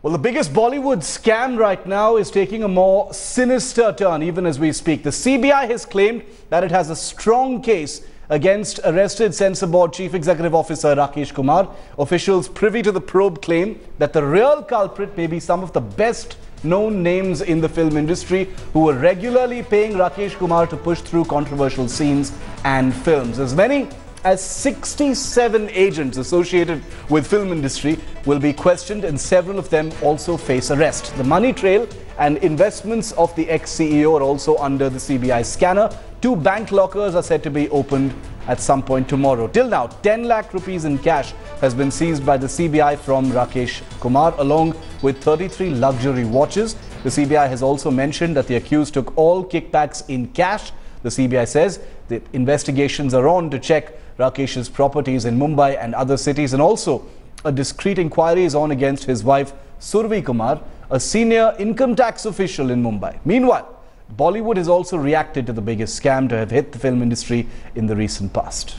Well, the biggest Bollywood scam right now is taking a more sinister turn even as we speak. The CBI has claimed that it has a strong case against arrested Censor Board Chief Executive Officer Rakesh Kumar. Officials privy to the probe claim that the real culprit may be some of the best known names in the film industry who were regularly paying Rakesh Kumar to push through controversial scenes and films. As many as 67 agents associated with film industry will be questioned, and several of them also face arrest. The money trail and investments of the ex-CEO are also under the CBI scanner. 2 bank lockers are said to be opened at some point tomorrow. Till now, 10 lakh rupees in cash has been seized by the CBI from Rakesh Kumar, along with 33 luxury watches. The CBI has also mentioned that the accused took all kickbacks in cash. The CBI says that investigations are on to check Rakesh's properties in Mumbai and other cities, and also a discreet inquiry is on against his wife Survi Kumar, a senior income tax official in Mumbai. Meanwhile, Bollywood has also reacted to the biggest scam to have hit the film industry in the recent past.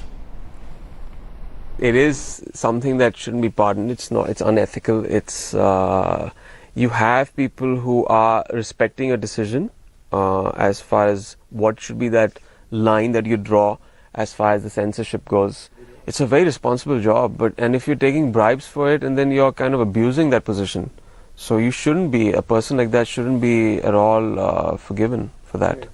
It is something that shouldn't be pardoned. It's not. It's unethical. It's you have people who are respecting a decision as far as what should be that line that you draw as far as the censorship goes. It's a very responsible job, and if you're taking bribes for it, and then you're kind of abusing that position, so you shouldn't be, a person like that shouldn't be at all forgiven for that.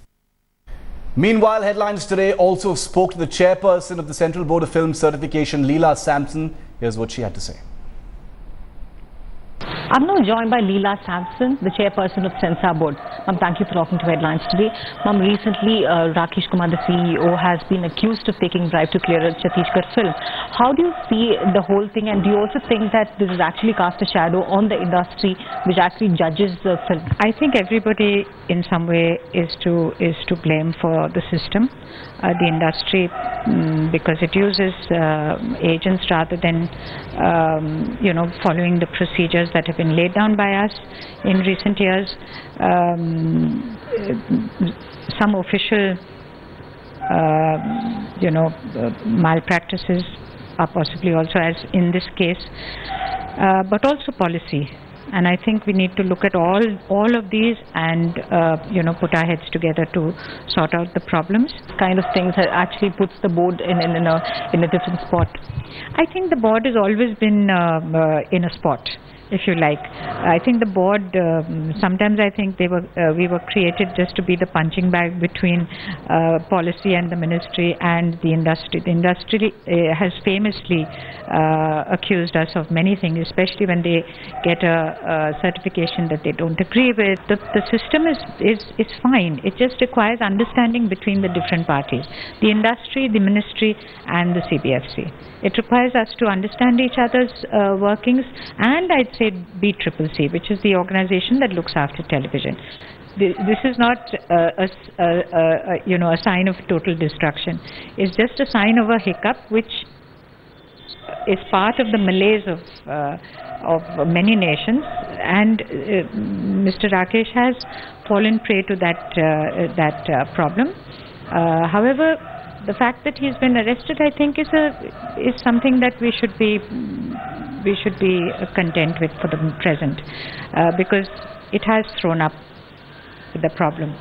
Meanwhile, headlines today also spoke to the chairperson of the Central Board of Film Certification, Leela Sampson. Here's what she had to say. I'm now joined by Leela Sampson, the chairperson of Censor Board. Ma'am, thank you for talking to Headlines today. Ma'am, recently Rakesh Kumar, the CEO, has been accused of taking bribe to clear a Chhattisgarh film. How do you see the whole thing, and do you also think that this has actually cast a shadow on the industry which actually judges the film? I think everybody in some way is to blame for the system, the industry, because it uses agents rather than following the procedures that have been laid down by us in recent years. Some official malpractices are possibly also, as in this case, but also policy. And I think we need to look at all of these and put our heads together to sort out the problems. Kind of things that actually puts the board in a different spot. I think the board has always been in a spot, if you like. I think the board, sometimes I think we were created just to be the punching bag between policy and the ministry and the industry. The industry has famously accused us of many things, especially when they get a certification that they don't agree with. The system is fine. It just requires understanding between the different parties, the industry, the ministry and the CBFC. It requires us to understand each other's workings, and I'd say BCCC, which is the organization that looks after television. This is not a sign of total destruction. It's just a sign of a hiccup, which is part of the malaise of many nations, and Mr. Rakesh has fallen prey to that problem. However, the fact that he's been arrested, I think, is something that we should be content with for the present, because it has thrown up the problem.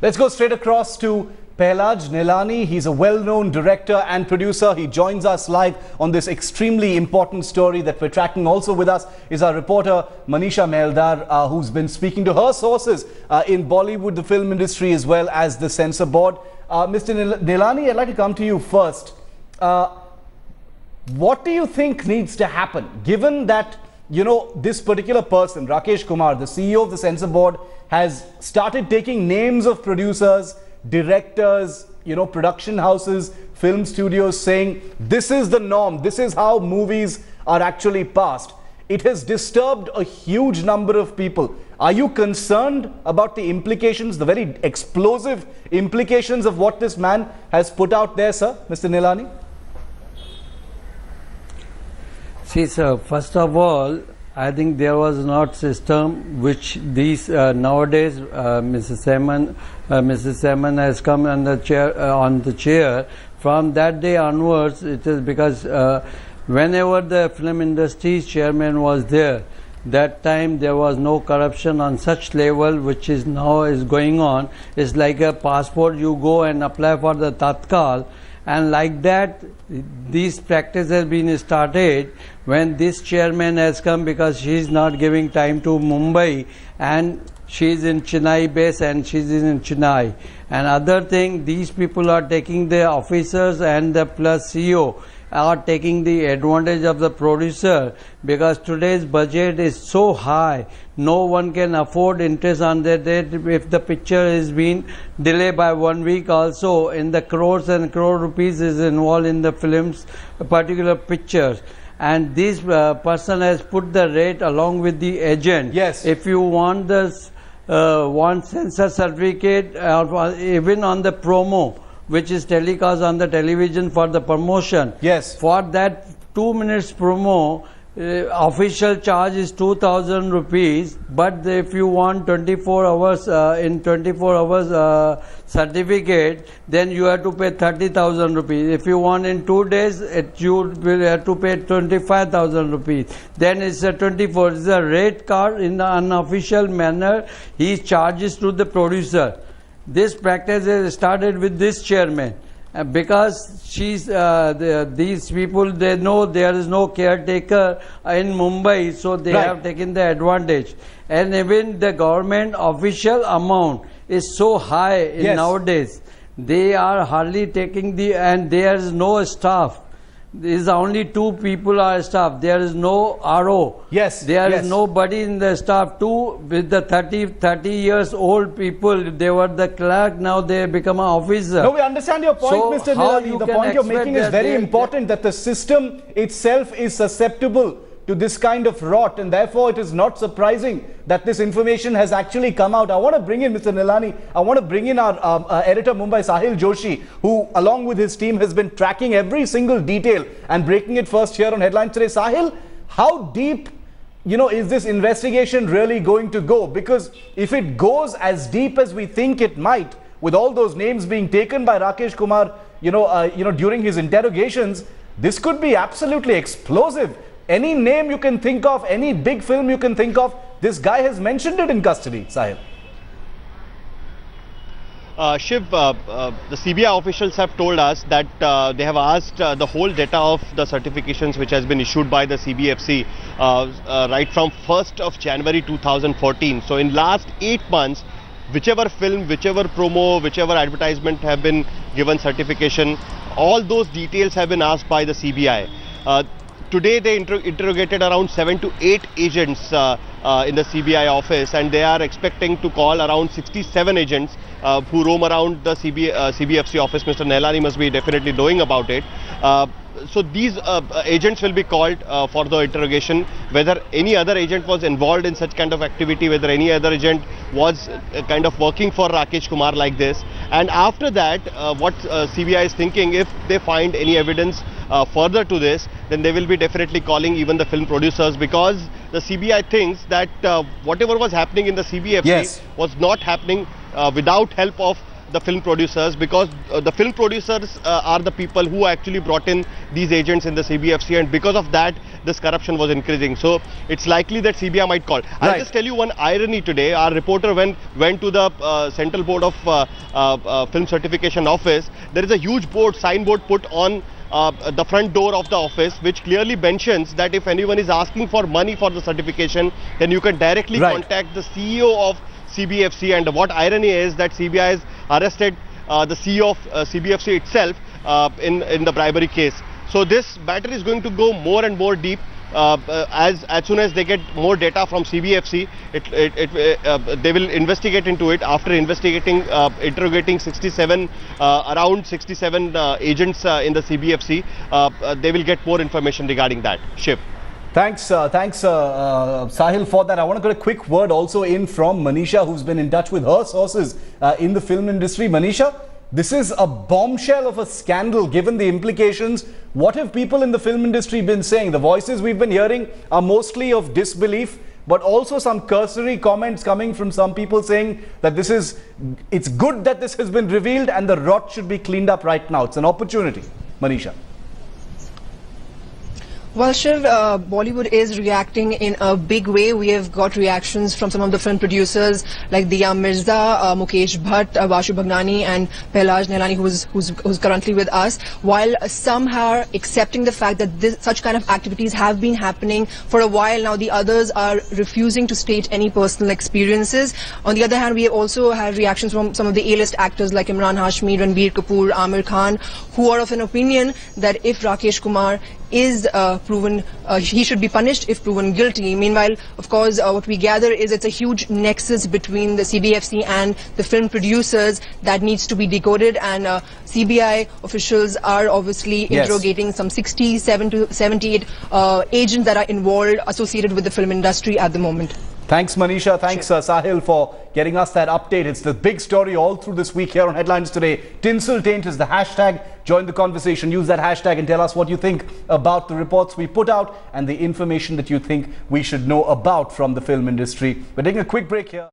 Let's go straight across to Pehlaj Nilani. He's a well-known director and producer. He joins us live on this extremely important story that we're tracking. Also with us is our reporter Manisha Meldar, who's been speaking to her sources in Bollywood, the film industry, as well as the Censor Board. Mr. Nilani, I'd like to come to you first. What do you think needs to happen, given that, this particular person, Rakesh Kumar, the CEO of the Censor Board, has started taking names of producers, directors, production houses, film studios, saying this is the norm, this is how movies are actually passed. It has disturbed a huge number of people. Are you concerned about the implications, the very explosive implications of what this man has put out there, sir, Mr. Nilani? See, sir, first of all, I think there was not system which these nowadays Mrs. Seman has come on the chair. From that day onwards, it is because whenever the film industry's chairman was there, That time there was no corruption on such level which is now is going on. It's like a passport, you go and apply for the Tatkal, and like that this practice has been started when this chairman has come, because she is not giving time to Mumbai and she is in Chennai base and she is in Chennai. And other thing, these people are taking the officers and the plus CEO are taking the advantage of the producer, because today's budget is so high, no one can afford interest on that. If the picture is being delayed by 1 week also, in the crores and crore rupees is involved in the film's particular pictures. And this person has put the rate along with the agent. Yes. If you want this, want censor certificate, even on the promo, which is telecast on the television for the promotion. Yes. For that 2 minutes promo, official charge is 2,000 rupees. But if you want 24 hours, in 24 hours certificate, then you have to pay 30,000 rupees. If you want in 2 days, you will have to pay 25,000 rupees. Then it's a 24. It's a rate card in the unofficial manner. He charges to the producer. This practice has started with this chairman, because she's these people, they know there is no caretaker in Mumbai, so they Right. have taken the advantage. And even the government official amount is so high in Yes. nowadays, they are hardly taking the, and there is no staff. There is only 2 people are staff. There is no RO. Yes, There yes. is nobody in the staff. 2 with the 30 years old people, they were the clerk, now they become an officer. No, we understand your point, So Mr. how Nilani. you The can point you're expect making is that very they- important, that the system itself is susceptible to this kind of rot, and therefore it is not surprising that this information has actually come out. I want to bring in Mr. Nilani. I want to bring in our editor Mumbai, Sahil Joshi, who along with his team has been tracking every single detail and breaking it first here on Headlines Today. Sahil, how deep, is this investigation really going to go? Because if it goes as deep as we think it might, with all those names being taken by Rakesh Kumar, during his interrogations, this could be absolutely explosive. Any name you can think of, any big film you can think of, this guy has mentioned it in custody, Sahil. Shiv, the CBI officials have told us that they have asked the whole data of the certifications which has been issued by the CBFC right from 1st of January 2014. So in last 8 months, whichever film, whichever promo, whichever advertisement have been given certification, all those details have been asked by the CBI. Today they interrogated around 7 to 8 agents in the CBI office, and they are expecting to call around 67 agents who roam around the CBFC office. Mr. Nilani must be definitely knowing about it. So these agents will be called for the interrogation, whether any other agent was involved in such kind of activity, whether any other agent was kind of working for Rakesh Kumar like this. And after that, what CBI is thinking, if they find any evidence further to this, then they will be definitely calling even the film producers, because the CBI thinks that whatever was happening in the CBFC Yes. was not happening without help of the film producers, because the film producers are the people who actually brought in these agents in the CBFC, and because of that this corruption was increasing. So it's likely that CBI might call. I'll Right. just tell you one irony today. Our reporter went to the Central Board of Film Certification Office. There is a huge signboard put on the front door of the office, which clearly mentions that if anyone is asking for money for the certification, then you can directly Right. contact the CEO of CBFC. And what irony is that CBI has arrested the CEO of CBFC itself in the bribery case. So this matter is going to go more and more deep. As soon as they get more data from CBFC, they will investigate into it. After interrogating 67 around 67 agents in the CBFC, they will get more information regarding that. Shiv. Thanks, Sahil, for that. I want to get a quick word also in from Manisha, who's been in touch with her sources in the film industry. Manisha, this is a bombshell of a scandal given the implications. What have people in the film industry been saying? The voices we've been hearing are mostly of disbelief, but also some cursory comments coming from some people saying that it's good that this has been revealed and the rot should be cleaned up right now. It's an opportunity. Manisha. Well, Shiv, Bollywood is reacting in a big way. We have got reactions from some of the film producers like Diya Mirza, Mukesh Bhatt, Vashu Bhagnani and Pehlaj Nehlani, who's currently with us. While some are accepting the fact that such kind of activities have been happening for a while now, the others are refusing to state any personal experiences. On the other hand, we have also had reactions from some of the A-list actors like Imran Hashmi, Ranbir Kapoor, Amir Khan, who are of an opinion that if Rakesh Kumar is proven, he should be punished if proven guilty. Meanwhile, of course, what we gather is it's a huge nexus between the CBFC and the film producers that needs to be decoded, and CBI officials are obviously interrogating some 67 to 78 agents that are involved, associated with the film industry at the moment. Thanks, Manisha. Thanks, Sahil, for getting us that update. It's the big story all through this week here on Headlines Today. Tinsel Taint is the hashtag. Join the conversation. Use that hashtag and tell us what you think about the reports we put out and the information that you think we should know about from the film industry. We're taking a quick break here.